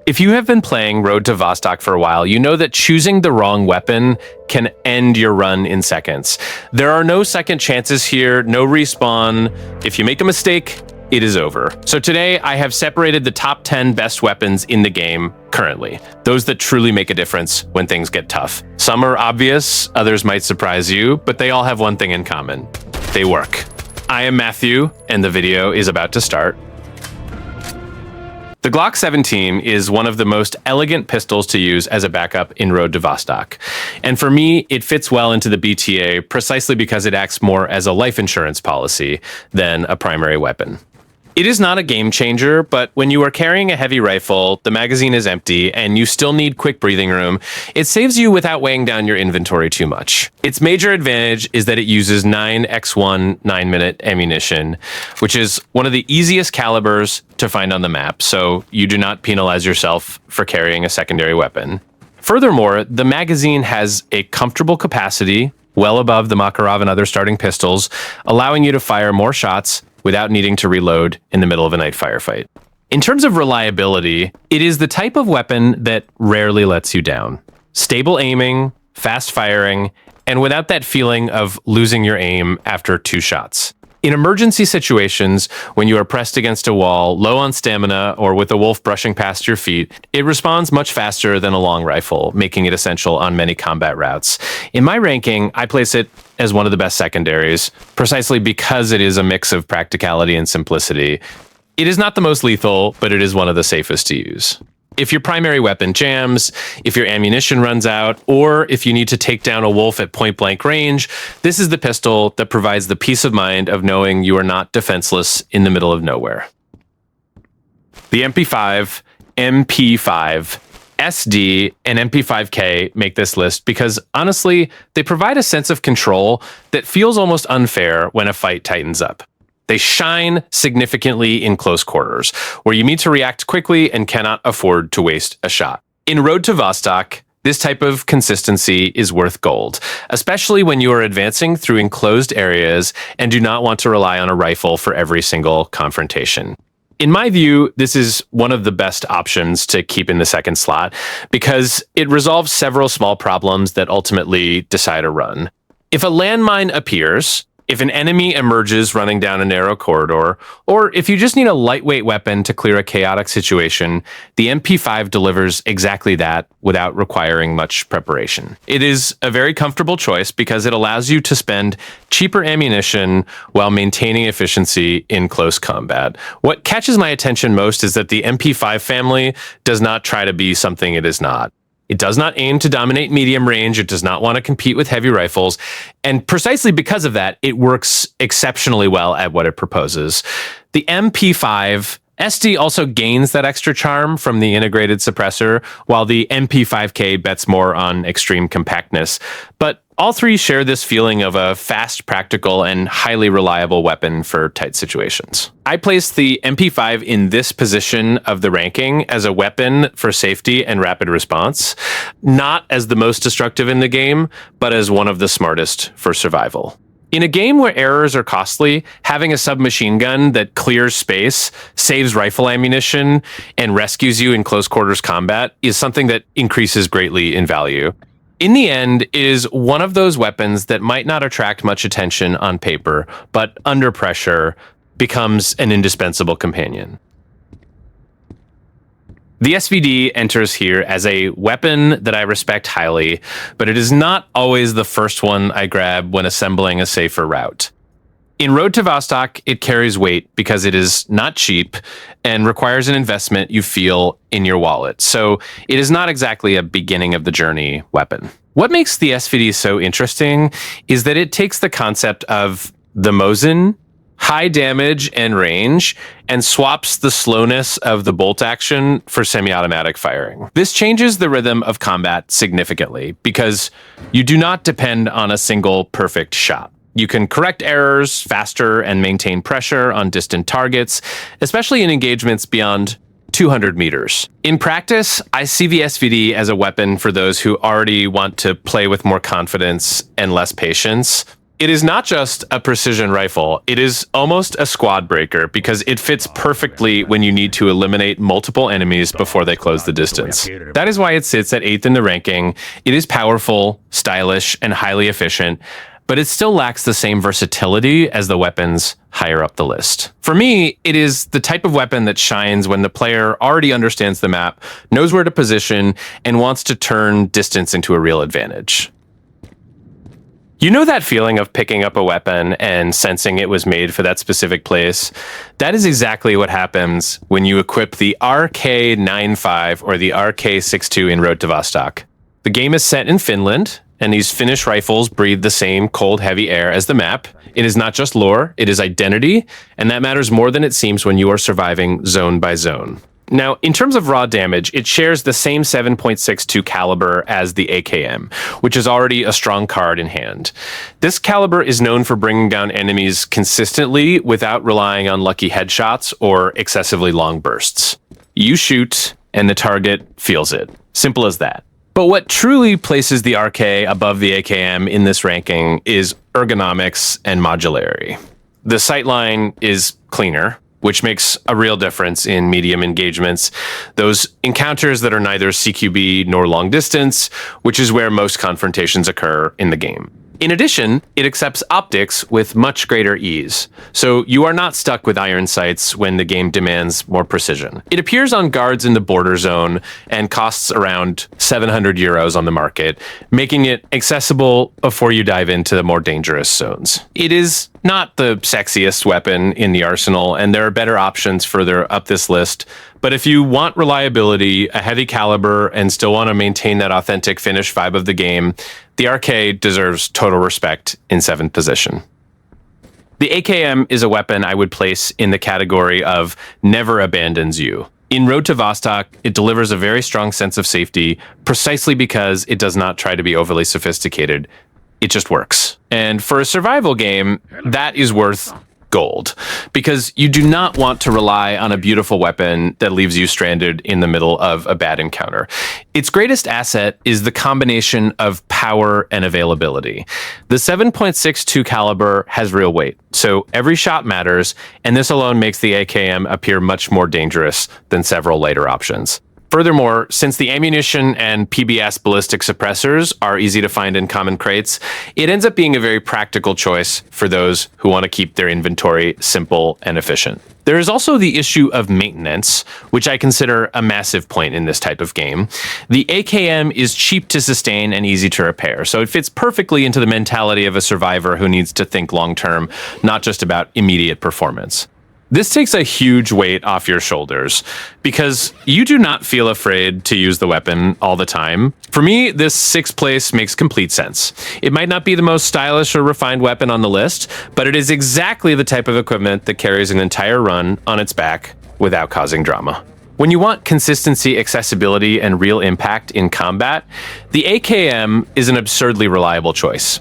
If you have been playing Road to Vostok for a while, you know that choosing the wrong weapon can end your run in seconds. There are no second chances here, no respawn. If you make a mistake, it is over. So today I have separated the top 10 best weapons in the game currently, those that truly make a difference when things get tough. Some are obvious, others might surprise you, but they all have one thing in common. They work. I am Matthew, and the video is about to start. The Glock 17 is one of the most elegant pistols to use as a backup in Road to Vostok. And for me, it fits well into the BTA precisely because it acts more as a life insurance policy than a primary weapon. It is not a game changer, but when you are carrying a heavy rifle, the magazine is empty, and you still need quick breathing room, it saves you without weighing down your inventory too much. Its major advantage is that it uses 9x1 9-minute ammunition, which is one of the easiest calibers to find on the map, so you do not penalize yourself for carrying a secondary weapon. Furthermore, the magazine has a comfortable capacity, well above the Makarov and other starting pistols, allowing you to fire more shots without needing to reload in the middle of a night firefight. In terms of reliability, it is the type of weapon that rarely lets you down. Stable aiming, fast firing, and without that feeling of losing your aim after 2 shots. In emergency situations, when you are pressed against a wall, low on stamina, or with a wolf brushing past your feet, it responds much faster than a long rifle, making it essential on many combat routes. In my ranking, I place it as one of the best secondaries, precisely because it is a mix of practicality and simplicity. It is not the most lethal, but it is one of the safest to use. If your primary weapon jams, if your ammunition runs out, or if you need to take down a wolf at point-blank range, this is the pistol that provides the peace of mind of knowing you are not defenseless in the middle of nowhere. The MP5, MP5, SD, and MP5K make this list because, honestly, they provide a sense of control that feels almost unfair when a fight tightens up. They shine significantly in close quarters, where you need to react quickly and cannot afford to waste a shot. In Road to Vostok, this type of consistency is worth gold, especially when you are advancing through enclosed areas and do not want to rely on a rifle for every single confrontation. In my view, this is one of the best options to keep in the second slot because it resolves several small problems that ultimately decide a run. If a landmine appears, if an enemy emerges running down a narrow corridor, or if you just need a lightweight weapon to clear a chaotic situation, the MP5 delivers exactly that without requiring much preparation. It is a very comfortable choice because it allows you to spend cheaper ammunition while maintaining efficiency in close combat. What catches my attention most is that the MP5 family does not try to be something it is not. It does not aim to dominate medium range. It does not want to compete with heavy rifles. And precisely because of that, it works exceptionally well at what it proposes. The MP5 SD also gains that extra charm from the integrated suppressor, while the MP5K bets more on extreme compactness. But all three share this feeling of a fast, practical, and highly reliable weapon for tight situations. I place the MP5 in this position of the ranking as a weapon for safety and rapid response, not as the most destructive in the game, but as one of the smartest for survival. In a game where errors are costly, having a submachine gun that clears space, saves rifle ammunition, and rescues you in close quarters combat is something that increases greatly in value. In the end, it is one of those weapons that might not attract much attention on paper, but under pressure becomes an indispensable companion. The SVD enters here as a weapon that I respect highly, but it is not always the first one I grab when assembling a safer route. In Road to Vostok, it carries weight because it is not cheap and requires an investment you feel in your wallet. So it is not exactly a beginning of the journey weapon. What makes the SVD so interesting is that it takes the concept of the Mosin, high damage and range, and swaps the slowness of the bolt action for semi-automatic firing. This changes the rhythm of combat significantly because you do not depend on a single perfect shot. You can correct errors faster and maintain pressure on distant targets, especially in engagements beyond 200 meters. In practice, I see the SVD as a weapon for those who already want to play with more confidence and less patience. It is not just a precision rifle, it is almost a squad breaker because it fits perfectly when you need to eliminate multiple enemies before they close the distance. That is why it sits at 8th in the ranking. It is powerful, stylish, and highly efficient, but it still lacks the same versatility as the weapons higher up the list. For me, it is the type of weapon that shines when the player already understands the map, knows where to position, and wants to turn distance into a real advantage. You know that feeling of picking up a weapon and sensing it was made for that specific place? That is exactly what happens when you equip the RK95 or the RK62 in Road to Vostok. The game is set in Finland, and these Finnish rifles breathe the same cold, heavy air as the map. It is not just lore, it is identity, and that matters more than it seems when you are surviving zone by zone. Now, in terms of raw damage, it shares the same 7.62 caliber as the AKM, which is already a strong card in hand. This caliber is known for bringing down enemies consistently without relying on lucky headshots or excessively long bursts. You shoot, and the target feels it. Simple as that. But what truly places the RK above the AKM in this ranking is ergonomics and modularity. The sightline is cleaner, which makes a real difference in medium engagements. Those encounters that are neither CQB nor long distance, which is where most confrontations occur in the game. In addition, it accepts optics with much greater ease, so you are not stuck with iron sights when the game demands more precision. It appears on guards in the border zone and costs around 700 euros on the market, making it accessible before you dive into the more dangerous zones. It is not the sexiest weapon in the arsenal, and there are better options further up this list. But if you want reliability, a heavy caliber, and still want to maintain that authentic Finnish vibe of the game, the RK deserves total respect in 7th position. The AKM is a weapon I would place in the category of never abandons you. In Road to Vostok, it delivers a very strong sense of safety precisely because it does not try to be overly sophisticated. It just works. And for a survival game, that is worth gold, because you do not want to rely on a beautiful weapon that leaves you stranded in the middle of a bad encounter. Its greatest asset is the combination of power and availability. The 7.62 caliber has real weight, so every shot matters, and this alone makes the AKM appear much more dangerous than several later options. Furthermore, since the ammunition and PBS ballistic suppressors are easy to find in common crates, it ends up being a very practical choice for those who want to keep their inventory simple and efficient. There is also the issue of maintenance, which I consider a massive point in this type of game. The AKM is cheap to sustain and easy to repair, so it fits perfectly into the mentality of a survivor who needs to think long-term, not just about immediate performance. This takes a huge weight off your shoulders because you do not feel afraid to use the weapon all the time. For me, this 6th place makes complete sense. It might not be the most stylish or refined weapon on the list, but it is exactly the type of equipment that carries an entire run on its back without causing drama. When you want consistency, accessibility, and real impact in combat, the AKM is an absurdly reliable choice.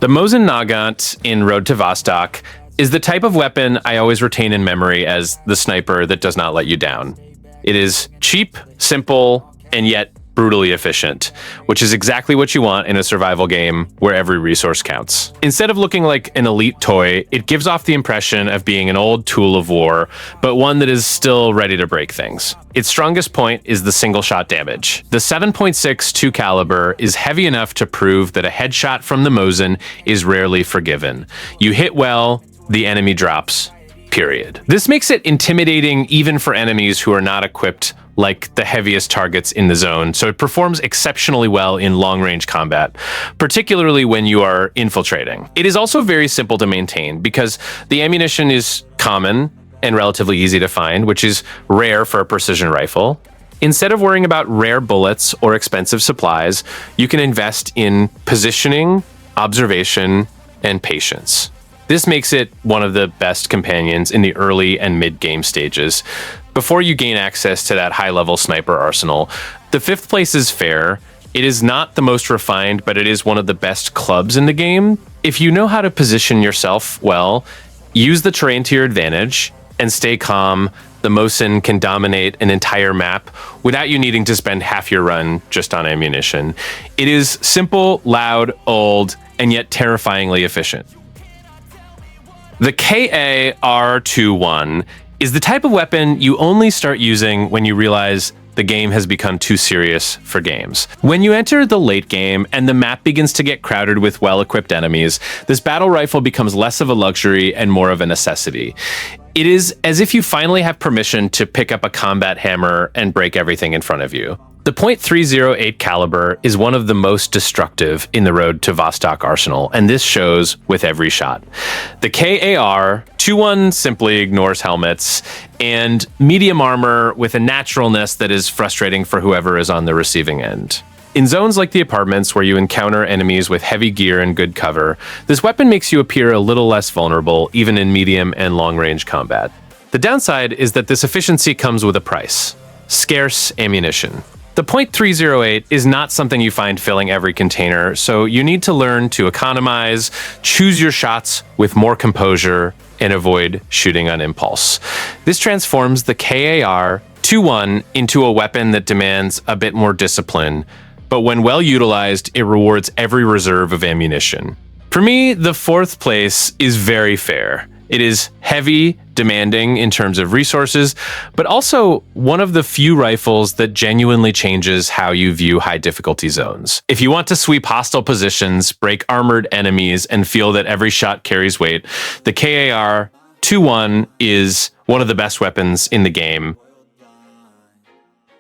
The Mosin Nagant in Road to Vostok is the type of weapon I always retain in memory as the sniper that does not let you down. It is cheap, simple, and yet brutally efficient, which is exactly what you want in a survival game where every resource counts. Instead of looking like an elite toy, it gives off the impression of being an old tool of war, but one that is still ready to break things. Its strongest point is the single shot damage. The 7.62 caliber is heavy enough to prove that a headshot from the Mosin is rarely forgiven. You hit well, the enemy drops, period. This makes it intimidating even for enemies who are not equipped like the heaviest targets in the zone, so it performs exceptionally well in long-range combat, particularly when you are infiltrating. It is also very simple to maintain because the ammunition is common and relatively easy to find, which is rare for a precision rifle. Instead of worrying about rare bullets or expensive supplies, you can invest in positioning, observation, and patience. This makes it one of the best companions in the early and mid-game stages. Before you gain access to that high-level sniper arsenal, the 5th place is fair. It is not the most refined, but it is one of the best clubs in the game. If you know how to position yourself well, use the terrain to your advantage, and stay calm, the Mosin can dominate an entire map without you needing to spend half your run just on ammunition. It is simple, loud, old, and yet terrifyingly efficient. The KAR-21 is the type of weapon you only start using when you realize the game has become too serious for games. When you enter the late game and the map begins to get crowded with well-equipped enemies, this battle rifle becomes less of a luxury and more of a necessity. It is as if you finally have permission to pick up a combat hammer and break everything in front of you. The .308 caliber is one of the most destructive in the Road to Vostok arsenal, and this shows with every shot. The KAR-21 simply ignores helmets and medium armor with a naturalness that is frustrating for whoever is on the receiving end. In zones like the apartments where you encounter enemies with heavy gear and good cover, this weapon makes you appear a little less vulnerable even in medium and long-range combat. The downside is that this efficiency comes with a price: scarce ammunition. The .308 is not something you find filling every container, so you need to learn to economize, choose your shots with more composure, and avoid shooting on impulse. This transforms the KAR-21 into a weapon that demands a bit more discipline, but when well utilized, it rewards every reserve of ammunition. For me, the fourth place is very fair. It is heavy, demanding in terms of resources, but also one of the few rifles that genuinely changes how you view high difficulty zones. If you want to sweep hostile positions, break armored enemies, and feel that every shot carries weight, the KAR-21 is one of the best weapons in the game.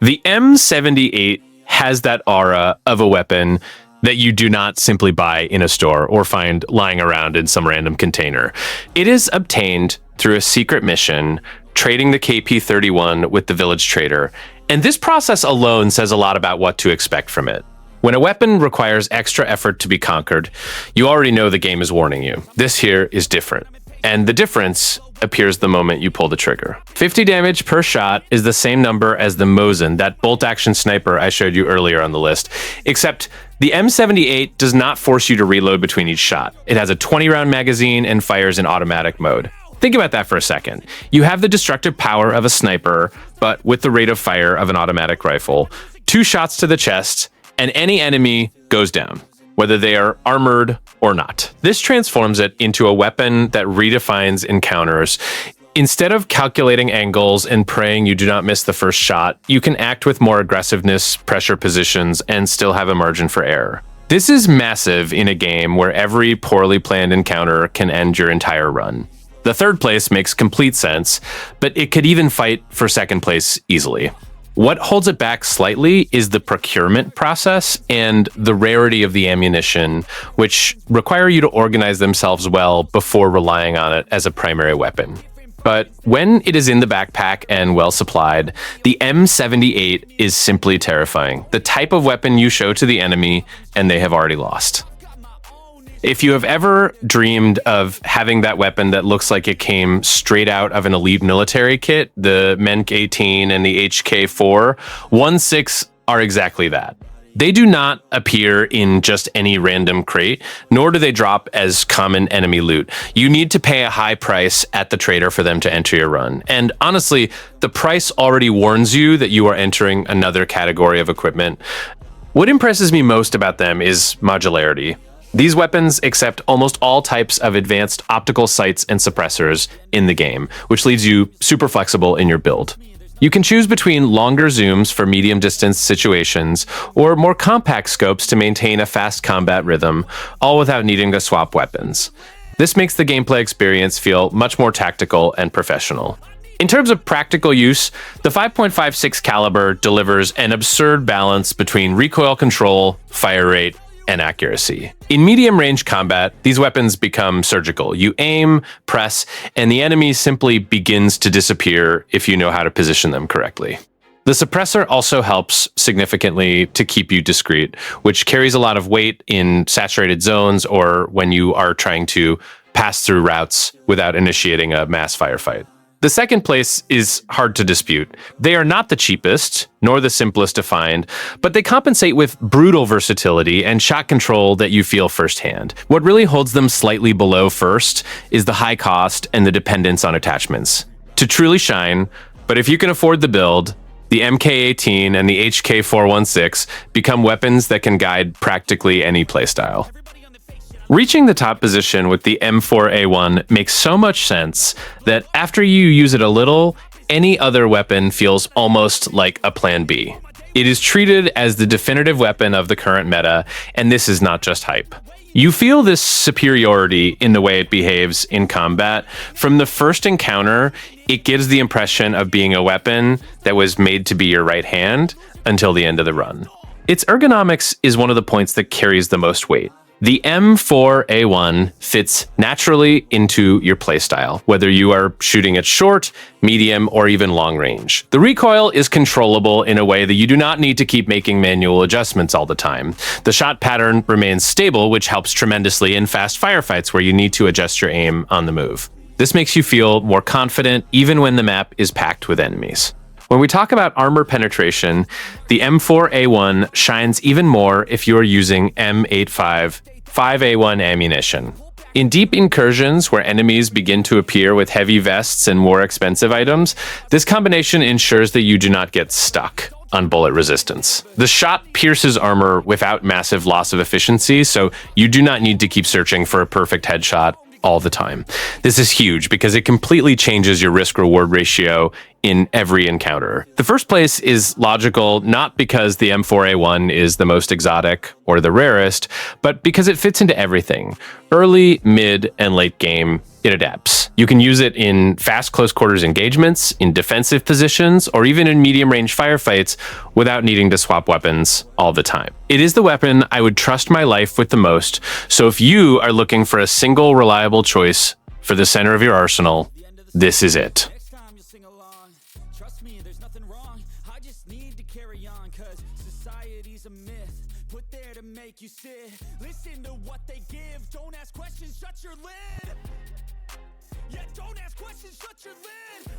The M78 has that aura of a weapon that you do not simply buy in a store or find lying around in some random container. It is obtained through a secret mission, trading the KP-31 with the village trader, and this process alone says a lot about what to expect from it. When a weapon requires extra effort to be conquered, you already know the game is warning you. This here is different, and the difference appears the moment you pull the trigger. 50 damage per shot is the same number as the Mosin, that bolt-action sniper I showed you earlier on the list, except the M78 does not force you to reload between each shot. It has a 20-round magazine and fires in automatic mode. Think about that for a second. You have the destructive power of a sniper, but with the rate of fire of an automatic rifle. 2 shots to the chest, and any enemy goes down, whether they are armored or not. This transforms it into a weapon that redefines encounters. Instead of calculating angles and praying you do not miss the first shot, you can act with more aggressiveness, pressure positions, and still have a margin for error. This is massive in a game where every poorly planned encounter can end your entire run. The third place makes complete sense, but it could even fight for second place easily. What holds it back slightly is the procurement process and the rarity of the ammunition, which require you to organize themselves well before relying on it as a primary weapon. But when it is in the backpack and well supplied, the M78 is simply terrifying. The type of weapon you show to the enemy, and they have already lost. If you have ever dreamed of having that weapon that looks like it came straight out of an elite military kit, the Menk 18 and the HK4, 1.6 are exactly that. They do not appear in just any random crate, nor do they drop as common enemy loot. You need to pay a high price at the trader for them to enter your run. And honestly, the price already warns you that you are entering another category of equipment. What impresses me most about them is modularity. These weapons accept almost all types of advanced optical sights and suppressors in the game, which leaves you super flexible in your build. You can choose between longer zooms for medium distance situations or more compact scopes to maintain a fast combat rhythm, all without needing to swap weapons. This makes the gameplay experience feel much more tactical and professional. In terms of practical use, the 5.56 caliber delivers an absurd balance between recoil control, fire rate, and accuracy. In medium-range combat, these weapons become surgical. You aim, press, and the enemy simply begins to disappear if you know how to position them correctly. The suppressor also helps significantly to keep you discreet, which carries a lot of weight in saturated zones or when you are trying to pass through routes without initiating a mass firefight. The second place is hard to dispute. They are not the cheapest, nor the simplest to find, but they compensate with brutal versatility and shot control that you feel firsthand. What really holds them slightly below first is the high cost and the dependence on attachments. To truly shine, but if you can afford the build, the MK18 and the HK416 become weapons that can guide practically any playstyle. Reaching the top position with the M4A1 makes so much sense that after you use it a little, any other weapon feels almost like a plan B. It is treated as the definitive weapon of the current meta, and this is not just hype. You feel this superiority in the way it behaves in combat. From the first encounter, it gives the impression of being a weapon that was made to be your right hand until the end of the run. Its ergonomics is one of the points that carries the most weight. The M4A1 fits naturally into your playstyle, whether you are shooting at short, medium, or even long range. The recoil is controllable in a way that you do not need to keep making manual adjustments all the time. The shot pattern remains stable, which helps tremendously in fast firefights where you need to adjust your aim on the move. This makes you feel more confident even when the map is packed with enemies. When we talk about armor penetration, the M4A1 shines even more if you are using M85 5A1 ammunition. In deep incursions where enemies begin to appear with heavy vests and more expensive items, this combination ensures that you do not get stuck on bullet resistance. The shot pierces armor without massive loss of efficiency, so you do not need to keep searching for a perfect headshot all the time. This is huge because it completely changes your risk-reward ratio in every encounter. The first place is logical, not because the M4A1 is the most exotic or the rarest, but because it fits into everything. Early, mid, and late game, it adapts. You can use it in fast close quarters engagements, in defensive positions, or even in medium range firefights without needing to swap weapons all the time. It is the weapon I would trust my life with the most, so if you are looking for a single reliable choice for the center of your arsenal, this is it. Trust me, there's nothing wrong. I just need to carry on, cause society's a myth put there to make you sit. Listen to what they give. Don't ask questions, shut your lid. Yeah, don't ask questions, shut your lid.